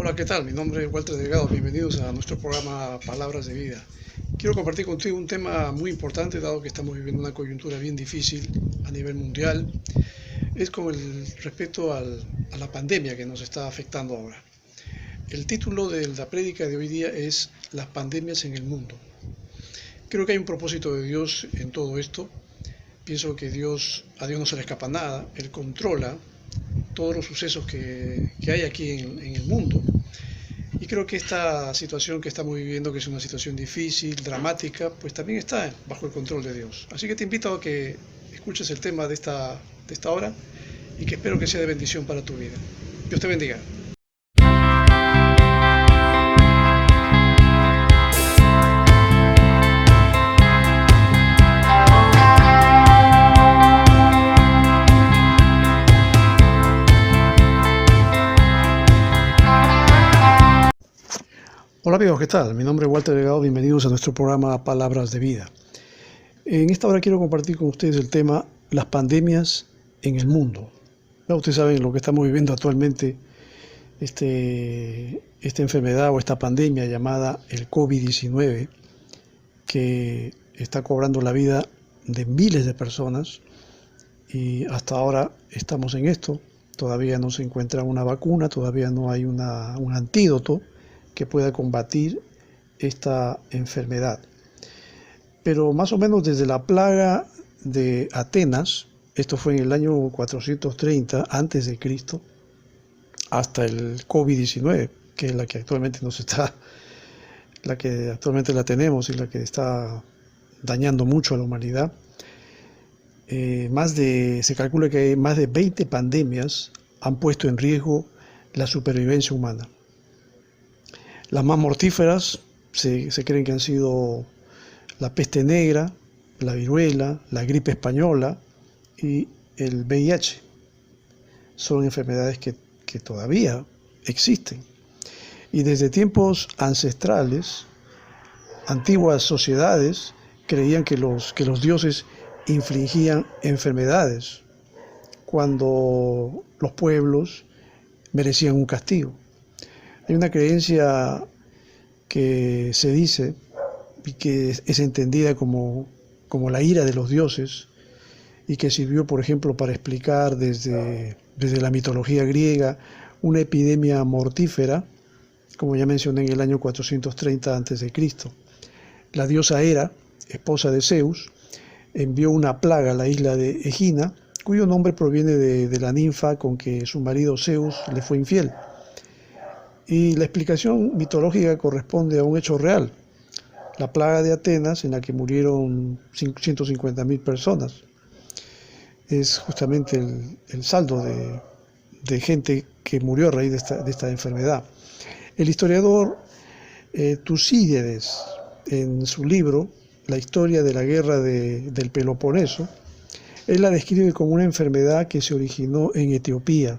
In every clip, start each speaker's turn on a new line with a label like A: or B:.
A: Hola, ¿qué tal? Mi nombre es Walter Delgado. Bienvenidos a nuestro programa Palabras de Vida. Quiero compartir contigo un tema muy importante, dado que estamos viviendo una coyuntura bien difícil a nivel mundial. Es con el respecto a la pandemia que nos está afectando ahora. El título de la prédica de hoy día es Las pandemias en el mundo. Creo que hay un propósito de Dios en todo esto. Pienso que a Dios no se le escapa nada. Él controla todos los sucesos que hay aquí en el mundo. Y creo que esta situación que estamos viviendo, que es una situación difícil, dramática, pues también está bajo el control de Dios. Así que te invito a que escuches el tema de esta hora y que espero que sea de bendición para tu vida. Dios te bendiga. Hola amigos, ¿qué tal? Mi nombre es Walter Delgado, bienvenidos a nuestro programa Palabras de Vida. En esta hora quiero compartir con ustedes el tema las pandemias en el mundo. Ustedes saben lo que estamos viviendo actualmente, esta enfermedad o esta pandemia llamada el COVID-19, que está cobrando la vida de miles de personas y hasta ahora estamos en esto. Todavía no se encuentra una vacuna, todavía no hay un antídoto que pueda combatir esta enfermedad. Pero más o menos desde la plaga de Atenas, esto fue en el año 430 antes de Cristo, hasta el COVID-19, que es la que actualmente la tenemos y la que está dañando mucho a la humanidad. Se calcula que más de 20 pandemias han puesto en riesgo la supervivencia humana. Las más mortíferas se creen que han sido la peste negra, la viruela, la gripe española y el VIH. Son enfermedades que todavía existen. Y desde tiempos ancestrales, antiguas sociedades creían que los dioses infligían enfermedades cuando los pueblos merecían un castigo. Hay una creencia que se dice y que es entendida como la ira de los dioses y que sirvió, por ejemplo, para explicar desde la mitología griega una epidemia mortífera, como ya mencioné, en el año 430 a.C. La diosa Hera, esposa de Zeus, envió una plaga a la isla de Egina, cuyo nombre proviene de la ninfa con que su marido Zeus le fue infiel. Y la explicación mitológica corresponde a un hecho real, la plaga de Atenas, en la que murieron 150.000 personas. Es justamente el saldo de gente que murió a raíz de esta enfermedad. El historiador Tucídides, en su libro La historia de la guerra del Peloponeso, él la describe como una enfermedad que se originó en Etiopía.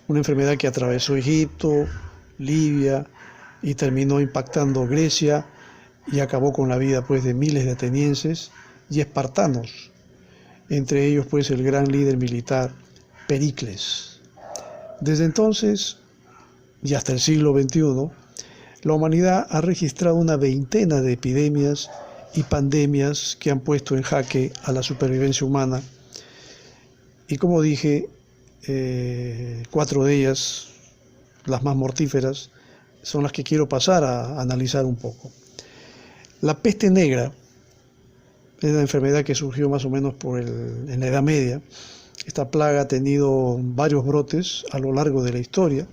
A: Una enfermedad que atravesó Egipto, Libia y terminó impactando Grecia y acabó con la vida de miles de atenienses y espartanos, entre ellos el gran líder militar Pericles. Desde entonces y hasta el siglo XXI, la humanidad ha registrado una veintena de epidemias y pandemias que han puesto en jaque a la supervivencia humana. Y como dije, 4 de ellas, las más mortíferas, son las que quiero pasar a analizar un poco. La peste negra es una enfermedad que surgió más o menos en la Edad Media. Esta plaga ha tenido varios brotes a lo largo de la historia.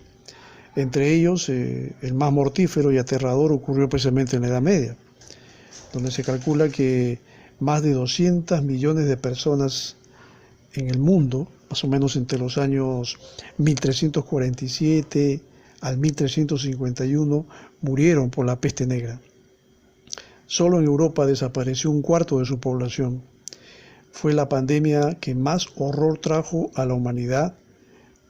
A: Entre ellos, el más mortífero y aterrador ocurrió precisamente en la Edad Media, donde se calcula que más de 200 millones de personas en el mundo, más o menos entre los años 1347 al 1351, murieron por la peste negra. Solo en Europa desapareció 1/4 de su población. Fue la pandemia que más horror trajo a la humanidad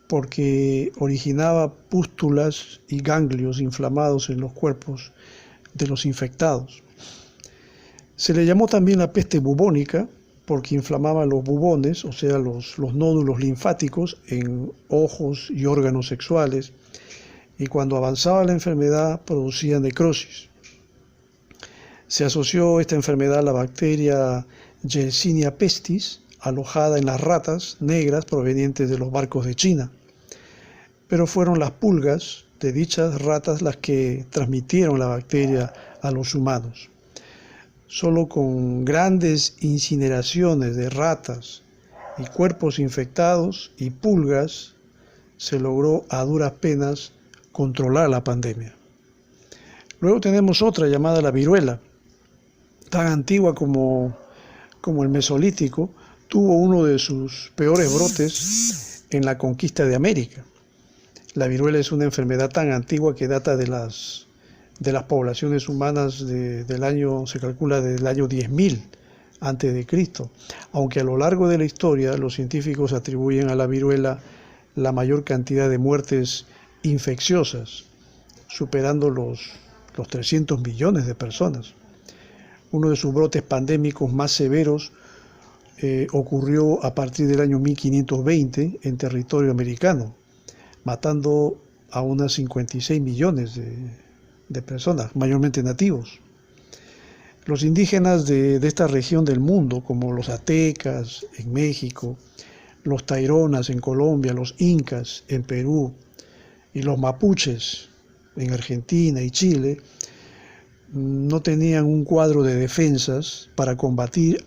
A: porque originaba pústulas y ganglios inflamados en los cuerpos de los infectados. Se le llamó también la peste bubónica porque inflamaba los bubones, o sea, los nódulos linfáticos en ojos y órganos sexuales, y cuando avanzaba la enfermedad producía necrosis. Se asoció esta enfermedad a la bacteria Yersinia pestis, alojada en las ratas negras provenientes de los barcos de China. Pero fueron las pulgas de dichas ratas las que transmitieron la bacteria a los humanos. Solo con grandes incineraciones de ratas y cuerpos infectados y pulgas se logró a duras penas controlar la pandemia. Luego tenemos otra llamada la viruela, tan antigua como el Mesolítico. Tuvo uno de sus peores brotes en la conquista de América. La viruela es una enfermedad tan antigua que data de las poblaciones humanas del año, se calcula del año 10.000 antes de Cristo, aunque a lo largo de la historia los científicos atribuyen a la viruela la mayor cantidad de muertes infecciosas, superando los 300 millones de personas. Uno de sus brotes pandémicos más severos ocurrió a partir del año 1520 en territorio americano, matando a unas 56 millones de personas, mayormente nativos. Los indígenas de esta región del mundo, como los aztecas en México, los taironas en Colombia, los incas en Perú y los mapuches en Argentina y Chile, no tenían un cuadro de defensas para combatir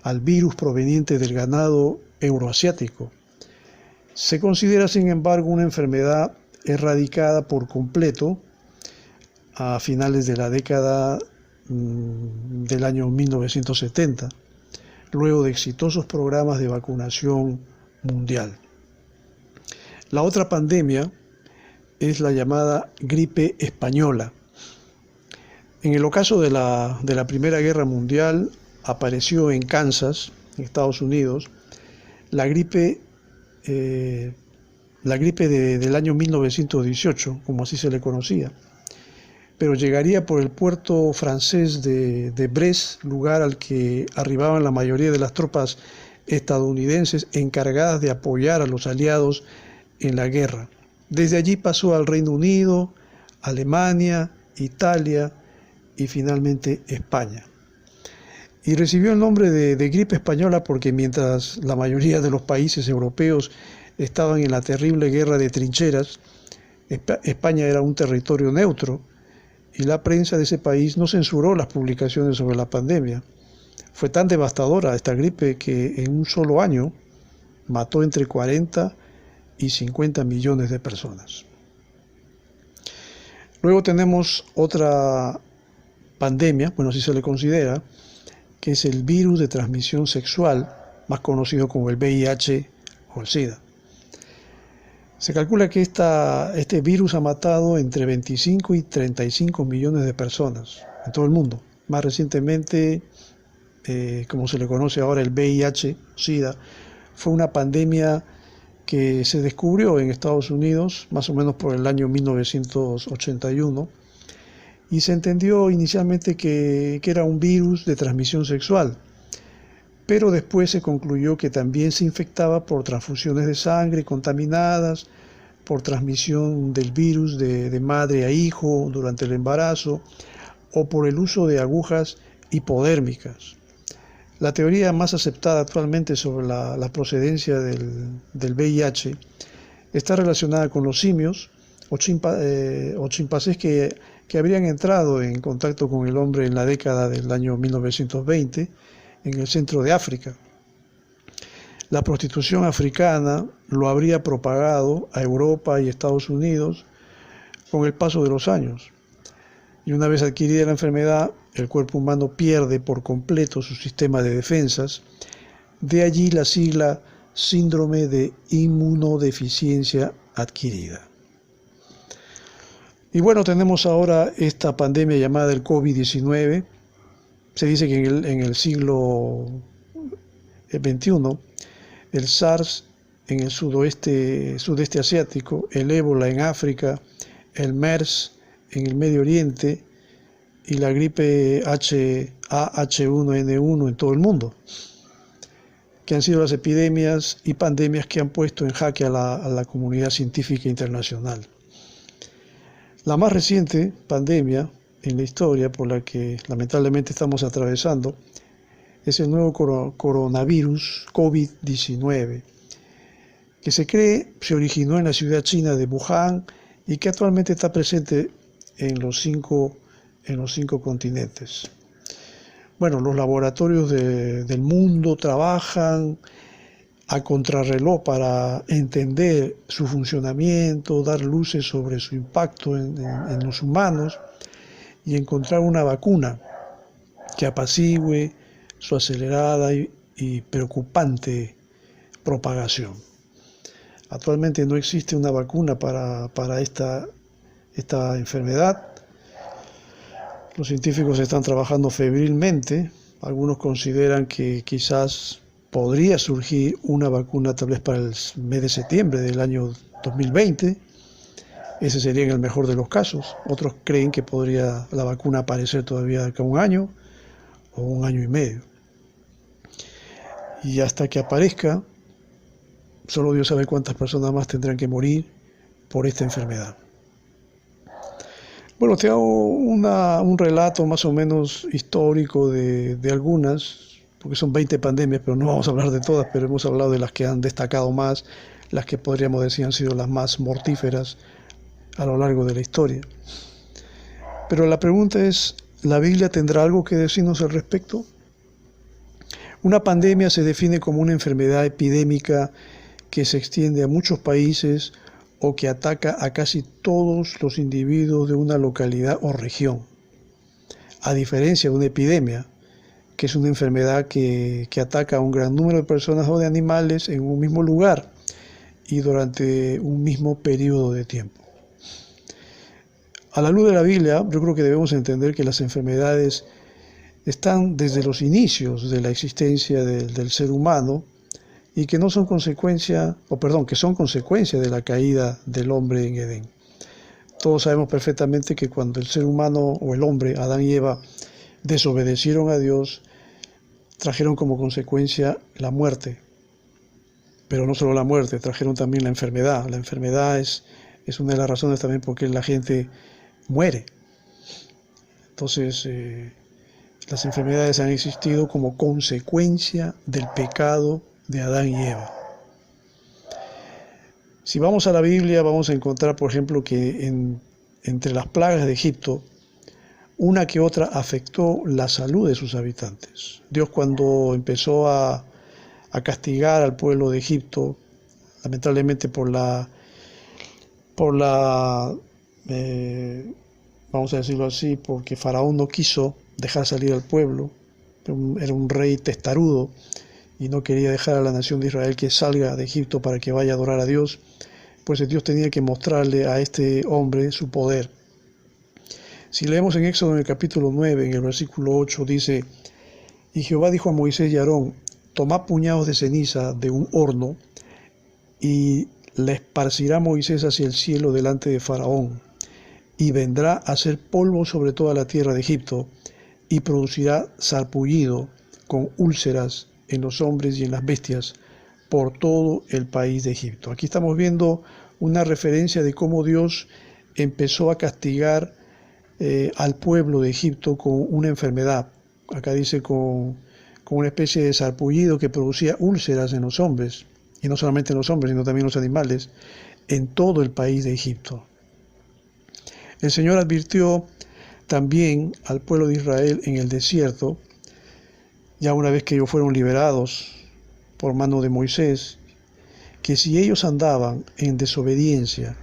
A: al virus proveniente del ganado euroasiático. Se considera, sin embargo, una enfermedad erradicada por completo a finales de la década del año 1970, luego de exitosos programas de vacunación mundial. La otra pandemia es la llamada gripe española. En el ocaso de la Primera Guerra Mundial apareció en Kansas, en Estados Unidos, la gripe del año 1918, como así se le conocía, pero llegaría por el puerto francés de Brest, lugar al que arribaban la mayoría de las tropas estadounidenses encargadas de apoyar a los aliados en la guerra. Desde allí pasó al Reino Unido, Alemania, Italia y finalmente España. Y recibió el nombre de gripe española porque mientras la mayoría de los países europeos estaban en la terrible guerra de trincheras, España era un territorio neutro y la prensa de ese país no censuró las publicaciones sobre la pandemia. Fue tan devastadora esta gripe que en un solo año mató entre 40 y 50 millones de personas. Luego tenemos otra pandemia, bueno, así se le considera, que es el virus de transmisión sexual, más conocido como el VIH o el SIDA. Se calcula que este virus ha matado entre 25 y 35 millones de personas en todo el mundo. Más recientemente, como se le conoce ahora, el VIH, SIDA, fue una pandemia que se descubrió en Estados Unidos más o menos por el año 1981 y se entendió inicialmente que era un virus de transmisión sexual, pero después se concluyó que también se infectaba por transfusiones de sangre contaminadas, por transmisión del virus de madre a hijo durante el embarazo o por el uso de agujas hipodérmicas. La teoría más aceptada actualmente sobre la procedencia del VIH está relacionada con los simios o chimpancés que habrían entrado en contacto con el hombre en la década del año 1920 en el centro de África. La prostitución africana lo habría propagado a Europa y Estados Unidos con el paso de los años. Y una vez adquirida la enfermedad, el cuerpo humano pierde por completo su sistema de defensas. De allí la sigla síndrome de inmunodeficiencia adquirida. Y bueno, tenemos ahora esta pandemia llamada el COVID-19. Se dice que en el siglo XXI, el SARS en el sudeste asiático, el ébola en África, el MERS en el Medio Oriente y la gripe H1N1 en todo el mundo, que han sido las epidemias y pandemias que han puesto en jaque a la comunidad científica internacional. La más reciente pandemia en la historia por la que lamentablemente estamos atravesando es el nuevo coronavirus COVID-19, que se originó en la ciudad china de Wuhan y que actualmente está presente en los cinco continentes. Bueno, los laboratorios del mundo trabajan a contrarreloj para entender su funcionamiento, dar luces sobre su impacto en los humanos y encontrar una vacuna que apacigüe su acelerada y preocupante propagación. Actualmente no existe una vacuna para esta enfermedad. Los científicos están trabajando febrilmente. Algunos consideran que quizás podría surgir una vacuna tal vez para el mes de septiembre del año 2020. Ese sería en el mejor de los casos. Otros creen que podría la vacuna aparecer todavía de acá a un año o un año y medio. Y hasta que aparezca, solo Dios sabe cuántas personas más tendrán que morir por esta enfermedad. Bueno, te hago un relato más o menos histórico de algunas, porque son 20 pandemias, pero no vamos a hablar de todas, pero hemos hablado de las que han destacado más, las que podríamos decir han sido las más mortíferas a lo largo de la historia. Pero la pregunta es, ¿la Biblia tendrá algo que decirnos al respecto? Una pandemia se define como una enfermedad epidémica que se extiende a muchos países o que ataca a casi todos los individuos de una localidad o región, a diferencia de una epidemia, que es una enfermedad que ataca a un gran número de personas o de animales en un mismo lugar y durante un mismo periodo de tiempo. A la luz de la Biblia, yo creo que debemos entender que las enfermedades están desde los inicios de la existencia del ser humano y que no son que son consecuencia de la caída del hombre en Edén. Todos sabemos perfectamente que cuando el ser humano o el hombre, Adán y Eva, desobedecieron a Dios, trajeron como consecuencia la muerte. Pero no solo la muerte, trajeron también la enfermedad. La enfermedad es una de las razones también por qué la gente muere. Entonces, las enfermedades han existido como consecuencia del pecado de Adán y Eva. Si vamos a la Biblia, vamos a encontrar, por ejemplo, que entre las plagas de Egipto, una que otra afectó la salud de sus habitantes. Dios, cuando empezó a castigar al pueblo de Egipto, lamentablemente vamos a decirlo así, porque Faraón no quiso dejar salir al pueblo, era un rey testarudo y no quería dejar a la nación de Israel que salga de Egipto para que vaya a adorar a Dios, pues Dios tenía que mostrarle a este hombre su poder. Si leemos en Éxodo en el capítulo 9, en el versículo 8, dice: y Jehová dijo a Moisés y a Aarón: tomad puñados de ceniza de un horno, y la esparcirá Moisés hacia el cielo delante de Faraón, y vendrá a ser polvo sobre toda la tierra de Egipto, y producirá sarpullido con úlceras en los hombres y en las bestias por todo el país de Egipto. Aquí estamos viendo una referencia de cómo Dios empezó a castigar al pueblo de Egipto con una enfermedad. Acá dice con una especie de sarpullido que producía úlceras en los hombres, y no solamente en los hombres, sino también en los animales, en todo el país de Egipto. El Señor advirtió también al pueblo de Israel en el desierto, ya una vez que ellos fueron liberados por mano de Moisés, que si ellos andaban en desobediencia,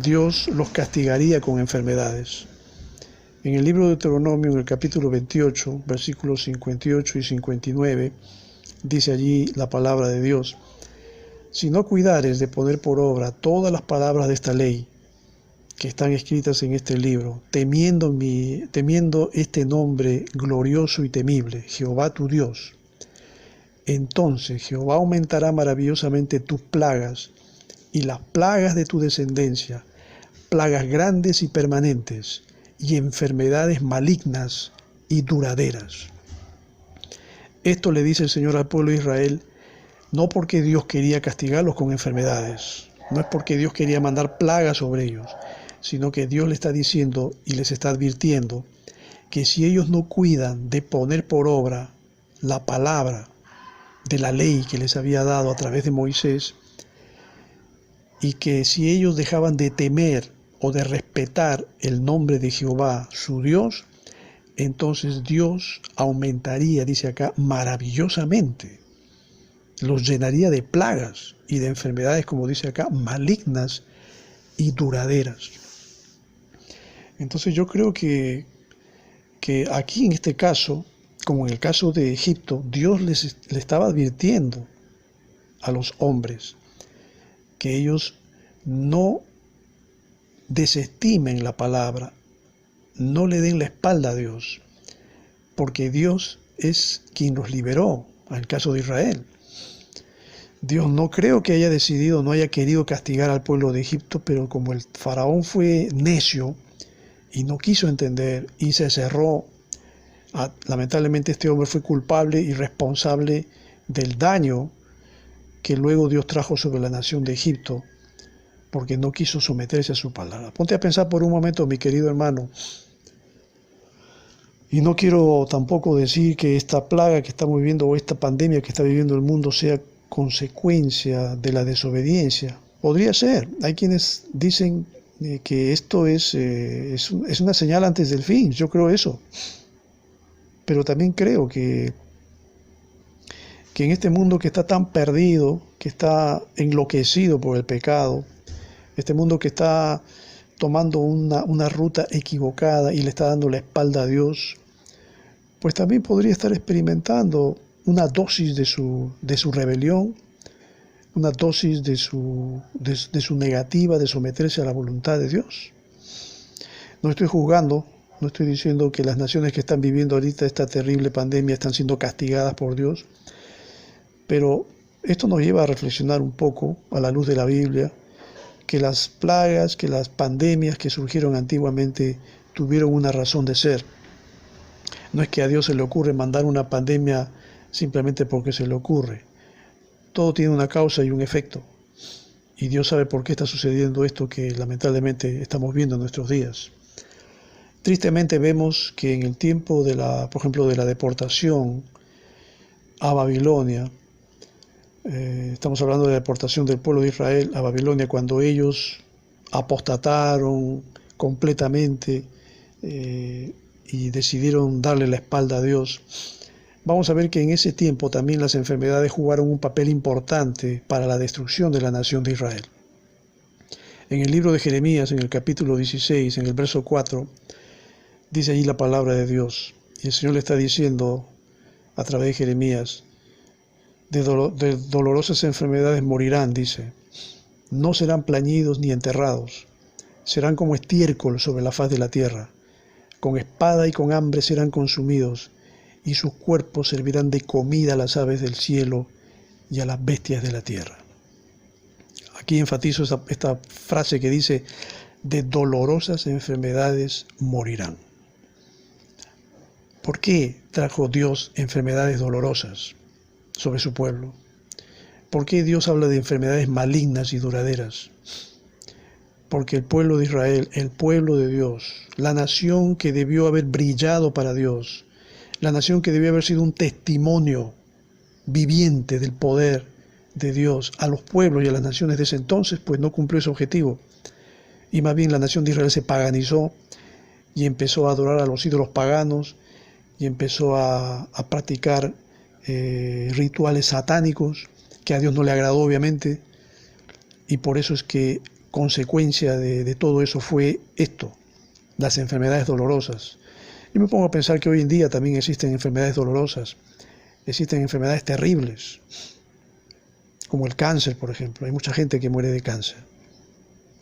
A: Dios los castigaría con enfermedades. En el libro de Deuteronomio, en el capítulo 28, versículos 58 y 59, dice allí la palabra de Dios: si no cuidares de poner por obra todas las palabras de esta ley que están escritas en este libro, temiendo este nombre glorioso y temible, Jehová tu Dios, entonces Jehová aumentará maravillosamente tus plagas y las plagas de tu descendencia, plagas grandes y permanentes, y enfermedades malignas y duraderas. Esto le dice el Señor al pueblo de Israel, no porque Dios quería castigarlos con enfermedades, no es porque Dios quería mandar plagas sobre ellos, sino que Dios le está diciendo y les está advirtiendo que si ellos no cuidan de poner por obra la palabra de la ley que les había dado a través de Moisés, y que si ellos dejaban de temer o de respetar el nombre de Jehová, su Dios, entonces Dios aumentaría, dice acá, maravillosamente. Los llenaría de plagas y de enfermedades, como dice acá, malignas y duraderas. Entonces yo creo que aquí en este caso, como en el caso de Egipto, Dios le estaba advirtiendo a los hombres que ellos no desestimen la palabra, no le den la espalda a Dios, porque Dios es quien los liberó, en el caso de Israel. Dios no creo que haya decidido, no haya querido castigar al pueblo de Egipto, pero como el faraón fue necio y no quiso entender y se cerró, lamentablemente este hombre fue culpable y responsable del daño que luego Dios trajo sobre la nación de Egipto, porque no quiso someterse a su palabra. Ponte a pensar por un momento, mi querido hermano, y no quiero tampoco decir que esta plaga que estamos viviendo o esta pandemia que está viviendo el mundo sea consecuencia de la desobediencia. Podría ser. Hay quienes dicen que esto es una señal antes del fin. Yo creo eso. Pero también creo que en este mundo que está tan perdido, que está enloquecido por el pecado, este mundo que está tomando una ruta equivocada y le está dando la espalda a Dios, pues también podría estar experimentando una dosis de su rebelión, una dosis de su negativa de someterse a la voluntad de Dios. No estoy juzgando, no estoy diciendo que las naciones que están viviendo ahorita esta terrible pandemia están siendo castigadas por Dios, pero esto nos lleva a reflexionar un poco a la luz de la Biblia, que las plagas, que las pandemias que surgieron antiguamente tuvieron una razón de ser. No es que a Dios se le ocurre mandar una pandemia simplemente porque se le ocurre. Todo tiene una causa y un efecto. Y Dios sabe por qué está sucediendo esto que lamentablemente estamos viendo en nuestros días. Tristemente vemos que en el tiempo por ejemplo, de la deportación a Babilonia, estamos hablando de la deportación del pueblo de Israel a Babilonia, cuando ellos apostataron completamente y decidieron darle la espalda a Dios. Vamos a ver que en ese tiempo también las enfermedades jugaron un papel importante para la destrucción de la nación de Israel. En el libro de Jeremías, en el capítulo 16, en el verso 4, dice allí la palabra de Dios. Y el Señor le está diciendo a través de Jeremías: de dolorosas enfermedades morirán, dice. No serán plañidos ni enterrados. Serán como estiércol sobre la faz de la tierra. Con espada y con hambre serán consumidos, y sus cuerpos servirán de comida a las aves del cielo y a las bestias de la tierra. Aquí enfatizo esta frase que dice: de dolorosas enfermedades morirán. ¿Por qué trajo Dios enfermedades dolorosas sobre su pueblo? ¿Por qué Dios habla de enfermedades malignas y duraderas? Porque el pueblo de Israel, el pueblo de Dios, la nación que debió haber brillado para Dios, la nación que debió haber sido un testimonio viviente del poder de Dios a los pueblos y a las naciones de ese entonces, pues no cumplió ese objetivo. Y más bien la nación de Israel se paganizó y empezó a adorar a los ídolos paganos y empezó a practicar rituales satánicos que a Dios no le agradó, obviamente, y por eso es que consecuencia de todo eso fue esto, las enfermedades dolorosas. Y me pongo a pensar que hoy en día también existen enfermedades dolorosas, existen enfermedades terribles, como el cáncer, por ejemplo. Hay mucha gente que muere de cáncer.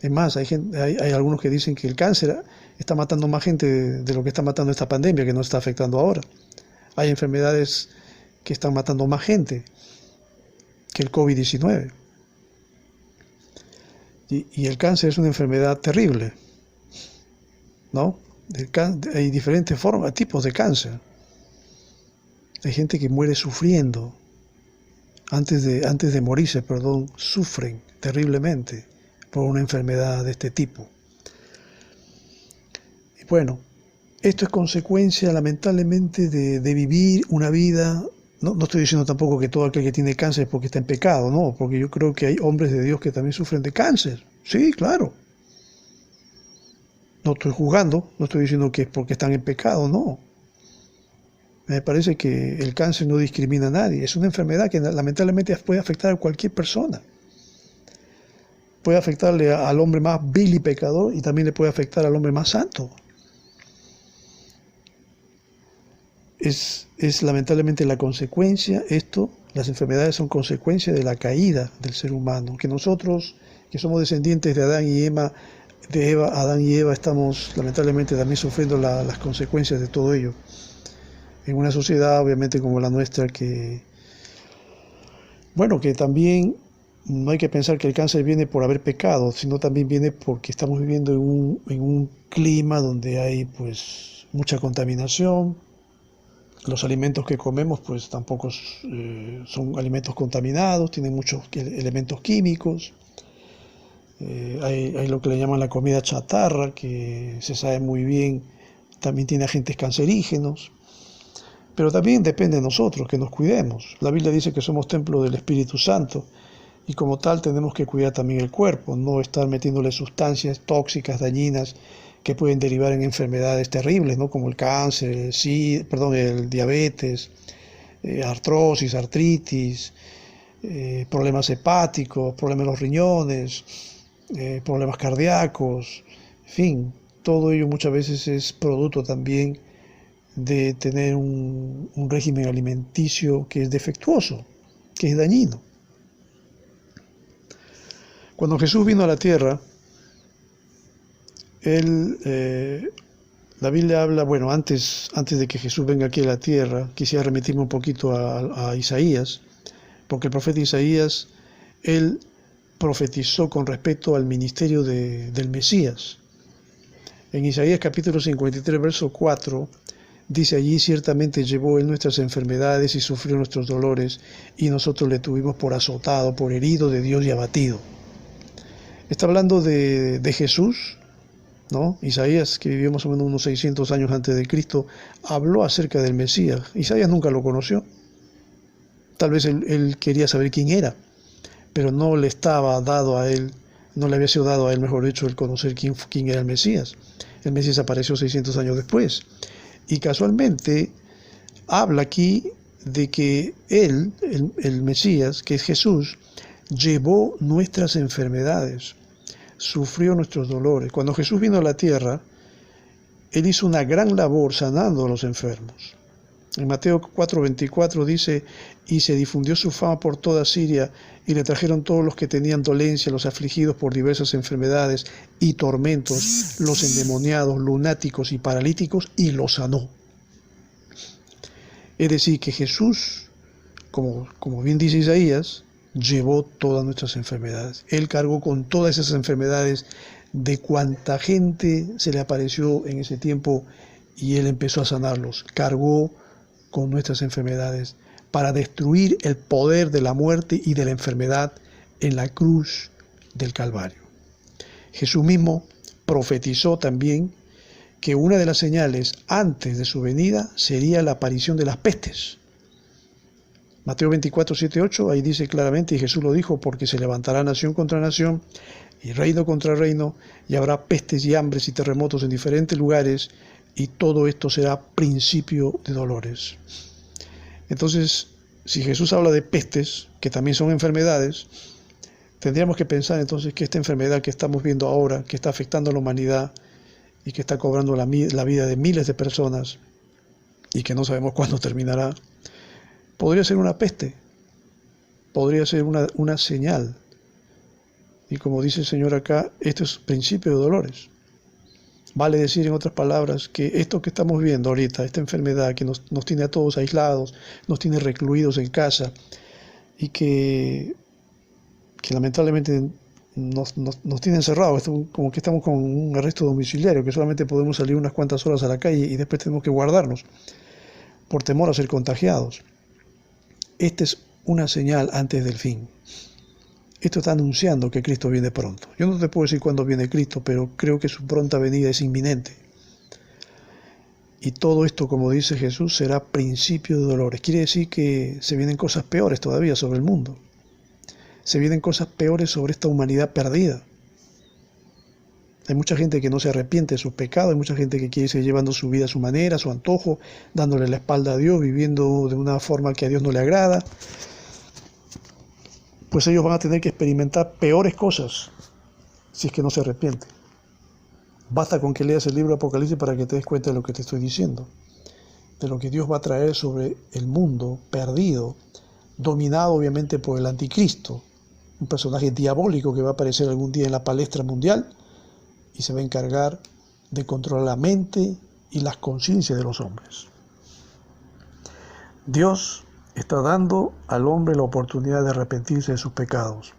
A: Es más, hay algunos que dicen que el cáncer está matando más gente de lo que está matando esta pandemia, que nos está afectando ahora. Hay enfermedades que están matando más gente que el COVID-19. Y el cáncer es una enfermedad terrible, ¿no? Hay diferentes formas, tipos de cáncer. Hay gente que muere sufriendo, antes de morirse, sufren terriblemente por una enfermedad de este tipo. Bueno, esto es consecuencia, lamentablemente, de vivir una vida. No estoy diciendo tampoco que todo aquel que tiene cáncer es porque está en pecado, no, porque yo creo que hay hombres de Dios que también sufren de cáncer. Sí, claro. No estoy juzgando, no estoy diciendo que es porque están en pecado, no. Me parece que el cáncer no discrimina a nadie. Es una enfermedad que lamentablemente puede afectar a cualquier persona. Puede afectarle al hombre más vil y pecador y también le puede afectar al hombre más santo. Es lamentablemente la consecuencia, las enfermedades son consecuencia de la caída del ser humano, que nosotros, que somos descendientes de Adán y Eva, estamos lamentablemente también sufriendo las consecuencias de todo ello. En una sociedad, obviamente, como la nuestra, que también no hay que pensar que el cáncer viene por haber pecado, sino también viene porque estamos viviendo en un clima donde hay pues mucha contaminación. Los alimentos que comemos pues tampoco son alimentos contaminados, tienen muchos elementos químicos. Hay lo que le llaman la comida chatarra, que se sabe muy bien, también tiene agentes cancerígenos. Pero también depende de nosotros, que nos cuidemos. La Biblia dice que somos templo del Espíritu Santo y como tal tenemos que cuidar también el cuerpo, no estar metiéndole sustancias tóxicas, dañinas, que pueden derivar en enfermedades terribles, ¿no? Como el cáncer, el diabetes, artrosis, artritis, problemas hepáticos, problemas de los riñones, problemas cardíacos, en fin, todo ello muchas veces es producto también de tener un régimen alimenticio que es defectuoso, que es dañino. Cuando Jesús vino a la tierra, la Biblia habla, antes de que Jesús venga aquí a la tierra, quisiera remitirme un poquito a Isaías, porque el profeta Isaías, él profetizó con respecto al ministerio del Mesías. En Isaías capítulo 53, verso 4, dice allí: ciertamente llevó él nuestras enfermedades y sufrió nuestros dolores, y nosotros le tuvimos por azotado, por herido de Dios y abatido. Está hablando de Jesús, ¿no? Isaías, que vivió más o menos unos 600 años antes de Cristo, habló acerca del Mesías. Isaías nunca lo conoció. Tal vez él quería saber quién era, pero no le estaba dado a él, no le había sido dado a él, mejor dicho, el conocer quién era el Mesías. El Mesías apareció 600 años después. Y casualmente habla aquí de que él, el Mesías, que es Jesús, llevó nuestras enfermedades, sufrió nuestros dolores. Cuando Jesús vino a la tierra, él hizo una gran labor sanando a los enfermos. En Mateo 4:24 dice: y se difundió su fama por toda Siria, y le trajeron todos los que tenían dolencia, los afligidos por diversas enfermedades y tormentos, los endemoniados, lunáticos y paralíticos, y los sanó. Es decir, que Jesús, como bien dice Isaías, llevó todas nuestras enfermedades. Él cargó con todas esas enfermedades de cuanta gente se le apareció en ese tiempo, y él empezó a sanarlos. Cargó con nuestras enfermedades para destruir el poder de la muerte y de la enfermedad en la cruz del Calvario. Jesús mismo profetizó también que una de las señales antes de su venida sería la aparición de las pestes. Mateo 24, 7, 8, ahí dice claramente, y Jesús lo dijo: porque se levantará nación contra nación y reino contra reino, y habrá pestes y hambres y terremotos en diferentes lugares, y todo esto será principio de dolores. Entonces, si Jesús habla de pestes, que también son enfermedades, tendríamos que pensar entonces que esta enfermedad que estamos viendo ahora, que está afectando a la humanidad y que está cobrando la vida de miles de personas y que no sabemos cuándo terminará, podría ser una peste, podría ser una señal. Y como dice el Señor acá, esto es principio de dolores. Vale decir, en otras palabras, que esto que estamos viendo ahorita, esta enfermedad que nos tiene a todos aislados, nos tiene recluidos en casa, y que lamentablemente nos tiene encerrados, como que estamos con un arresto domiciliario, que solamente podemos salir unas cuantas horas a la calle y después tenemos que guardarnos por temor a ser contagiados. Esta es una señal antes del fin. Esto está anunciando que Cristo viene pronto. Yo no te puedo decir cuándo viene Cristo, pero creo que su pronta venida es inminente. Y todo esto, como dice Jesús, será principio de dolores. Quiere decir que se vienen cosas peores todavía sobre el mundo. Se vienen cosas peores sobre esta humanidad perdida. Hay mucha gente que no se arrepiente de sus pecados, hay mucha gente que quiere seguir llevando su vida a su manera, a su antojo, dándole la espalda a Dios, viviendo de una forma que a Dios no le agrada. Pues ellos van a tener que experimentar peores cosas si es que no se arrepienten. Basta con que leas el libro de Apocalipsis para que te des cuenta de lo que te estoy diciendo, de lo que Dios va a traer sobre el mundo perdido, dominado obviamente por el anticristo, un personaje diabólico que va a aparecer algún día en la palestra mundial y se va a encargar de controlar la mente y las conciencias de los hombres. Dios está dando al hombre la oportunidad de arrepentirse de sus pecados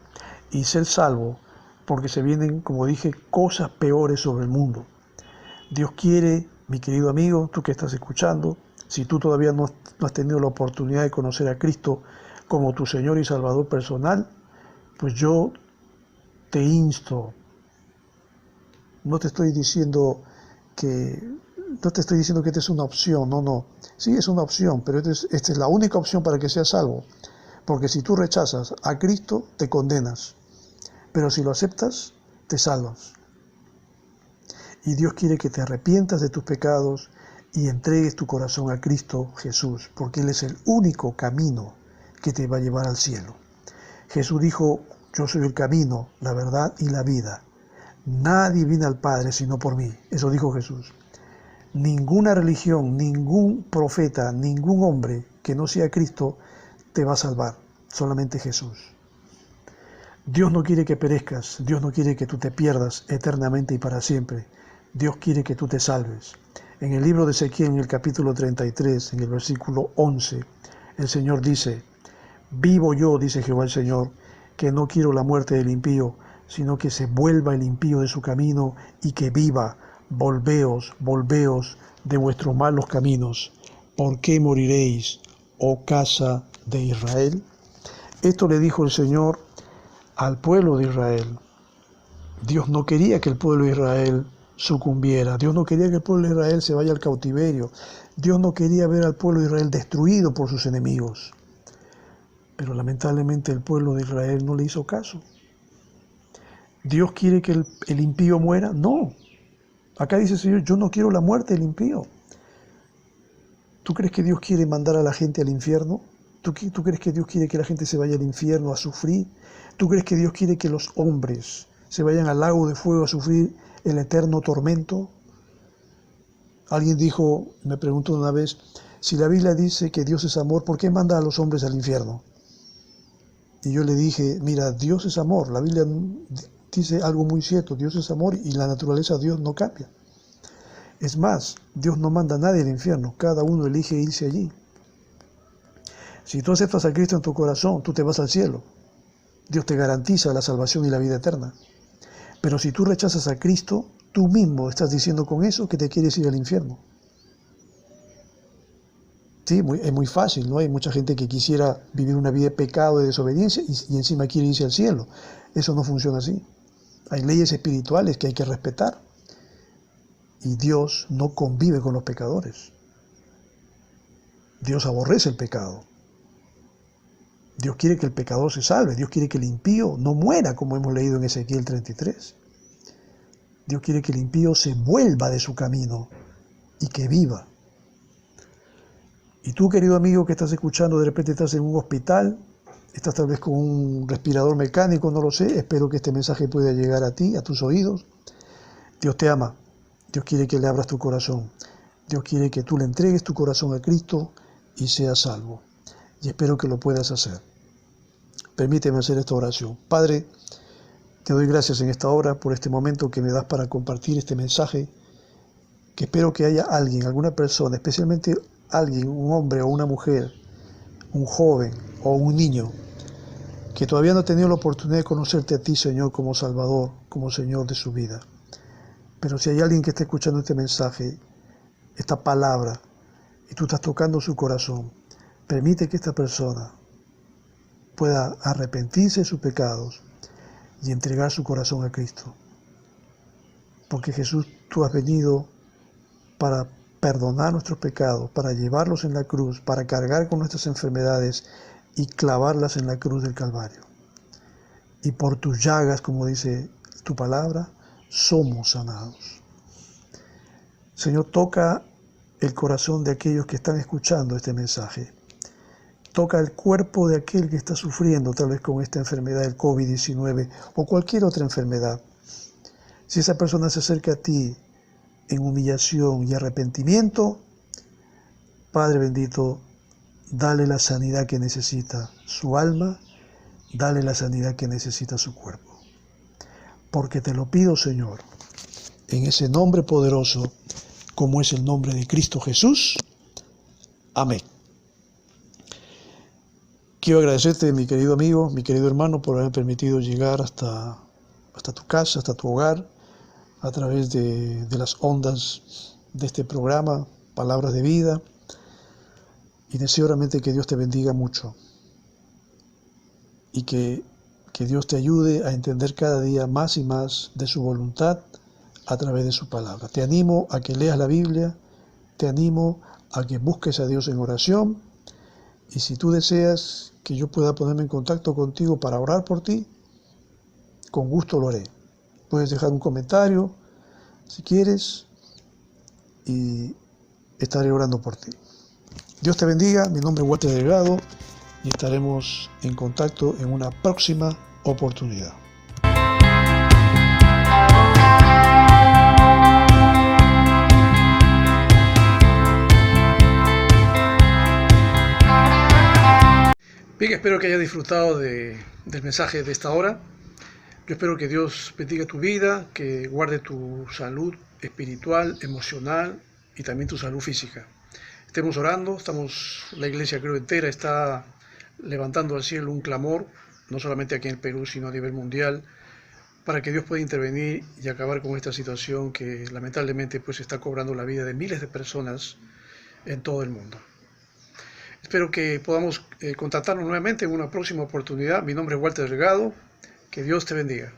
A: y ser salvo, porque se vienen, como dije, cosas peores sobre el mundo. Dios quiere, mi querido amigo, tú que estás escuchando, si tú todavía no has tenido la oportunidad de conocer a Cristo como tu Señor y Salvador personal, pues yo te insto. No te estoy diciendo que esta es una opción, no. Sí, es una opción, pero esta es la única opción para que seas salvo. Porque si tú rechazas a Cristo, te condenas. Pero si lo aceptas, te salvas. Y Dios quiere que te arrepientas de tus pecados y entregues tu corazón a Cristo Jesús, porque Él es el único camino que te va a llevar al cielo. Jesús dijo, yo soy el camino, la verdad y la vida. Nadie viene al Padre sino por mí. Eso dijo Jesús. Ninguna religión, ningún profeta, ningún hombre que no sea Cristo te va a salvar. Solamente Jesús. Dios no quiere que perezcas. Dios no quiere que tú te pierdas eternamente y para siempre. Dios quiere que tú te salves. En el libro de Ezequiel, en el capítulo 33, en el versículo 11, el Señor dice, vivo yo, dice Jehová el Señor, que no quiero la muerte del impío, sino que se vuelva el impío de su camino y que viva. Volveos de vuestros malos caminos. ¿Por qué moriréis, oh casa de Israel? Esto le dijo el Señor al pueblo de Israel. Dios no quería que el pueblo de Israel sucumbiera. Dios no quería que el pueblo de Israel se vaya al cautiverio. Dios no quería ver al pueblo de Israel destruido por sus enemigos. Pero lamentablemente el pueblo de Israel no le hizo caso. ¿Dios quiere que el impío muera? No. Acá dice el Señor, yo no quiero la muerte del impío. ¿Tú crees que Dios quiere mandar a la gente al infierno? ¿Tú crees que Dios quiere que la gente se vaya al infierno a sufrir? ¿Tú crees que Dios quiere que los hombres se vayan al lago de fuego a sufrir el eterno tormento? Alguien dijo, me preguntó una vez, si la Biblia dice que Dios es amor, ¿por qué manda a los hombres al infierno? Y yo le dije, mira, Dios es amor. La Biblia dice algo muy cierto, Dios es amor y la naturaleza de Dios no cambia. Es más, Dios no manda a nadie al infierno, cada uno elige irse allí. Si tú aceptas a Cristo en tu corazón, tú te vas al cielo. Dios te garantiza la salvación y la vida eterna. Pero si tú rechazas a Cristo, tú mismo estás diciendo con eso que te quieres ir al infierno. Sí, es muy fácil, ¿no? Hay mucha gente que quisiera vivir una vida de pecado, de desobediencia y encima quiere irse al cielo. Eso no funciona así. Hay leyes espirituales que hay que respetar. Y Dios no convive con los pecadores. Dios aborrece el pecado. Dios quiere que el pecador se salve. Dios quiere que el impío no muera, como hemos leído en Ezequiel 33. Dios quiere que el impío se vuelva de su camino y que viva. Y tú, querido amigo que estás escuchando, de repente estás en un hospital, estás tal vez con un respirador mecánico, no lo sé, espero que este mensaje pueda llegar a ti, a tus oídos. Dios te ama, Dios quiere que le abras tu corazón, Dios quiere que tú le entregues tu corazón a Cristo y seas salvo. Y espero que lo puedas hacer. Permíteme hacer esta oración. Padre, te doy gracias en esta hora por este momento que me das para compartir este mensaje, que espero que haya alguien, alguna persona, especialmente alguien, un hombre o una mujer, un joven o un niño, que todavía no ha tenido la oportunidad de conocerte a ti, Señor, como Salvador, como Señor de su vida. Pero si hay alguien que está escuchando este mensaje, esta palabra, y tú estás tocando su corazón, permite que esta persona pueda arrepentirse de sus pecados y entregar su corazón a Cristo. Porque Jesús, tú has venido para perdonar nuestros pecados, para llevarlos en la cruz, para cargar con nuestras enfermedades y clavarlas en la cruz del Calvario. Y por tus llagas, como dice tu palabra, somos sanados. Señor, toca el corazón de aquellos que están escuchando este mensaje. Toca el cuerpo de aquel que está sufriendo tal vez con esta enfermedad del COVID-19 o cualquier otra enfermedad. Si esa persona se acerca a ti en humillación y arrepentimiento, Padre bendito, dale la sanidad que necesita su alma, dale la sanidad que necesita su cuerpo. Porque te lo pido, Señor, en ese nombre poderoso, como es el nombre de Cristo Jesús. Amén. Quiero agradecerte, mi querido amigo, mi querido hermano, por haber permitido llegar hasta tu casa, hasta tu hogar, a través de las ondas de este programa, Palabras de Vida, y deseo realmente que Dios te bendiga mucho y que Dios te ayude a entender cada día más y más de su voluntad a través de su palabra. Te animo a que leas la Biblia, te animo a que busques a Dios en oración, y si tú deseas que yo pueda ponerme en contacto contigo para orar por ti, con gusto lo haré. Puedes dejar un comentario si quieres y estaré orando por ti. Dios te bendiga, mi nombre es Walter Delgado y estaremos en contacto en una próxima oportunidad. Bien, espero que hayas disfrutado del mensaje de esta hora. Yo espero que Dios bendiga tu vida, que guarde tu salud espiritual, emocional y también tu salud física. Estemos orando, la iglesia creo entera está levantando al cielo un clamor, no solamente aquí en el Perú, sino a nivel mundial, para que Dios pueda intervenir y acabar con esta situación que lamentablemente pues está cobrando la vida de miles de personas en todo el mundo. Espero que podamos contactarnos nuevamente en una próxima oportunidad. Mi nombre es Walter Delgado. Que Dios te bendiga.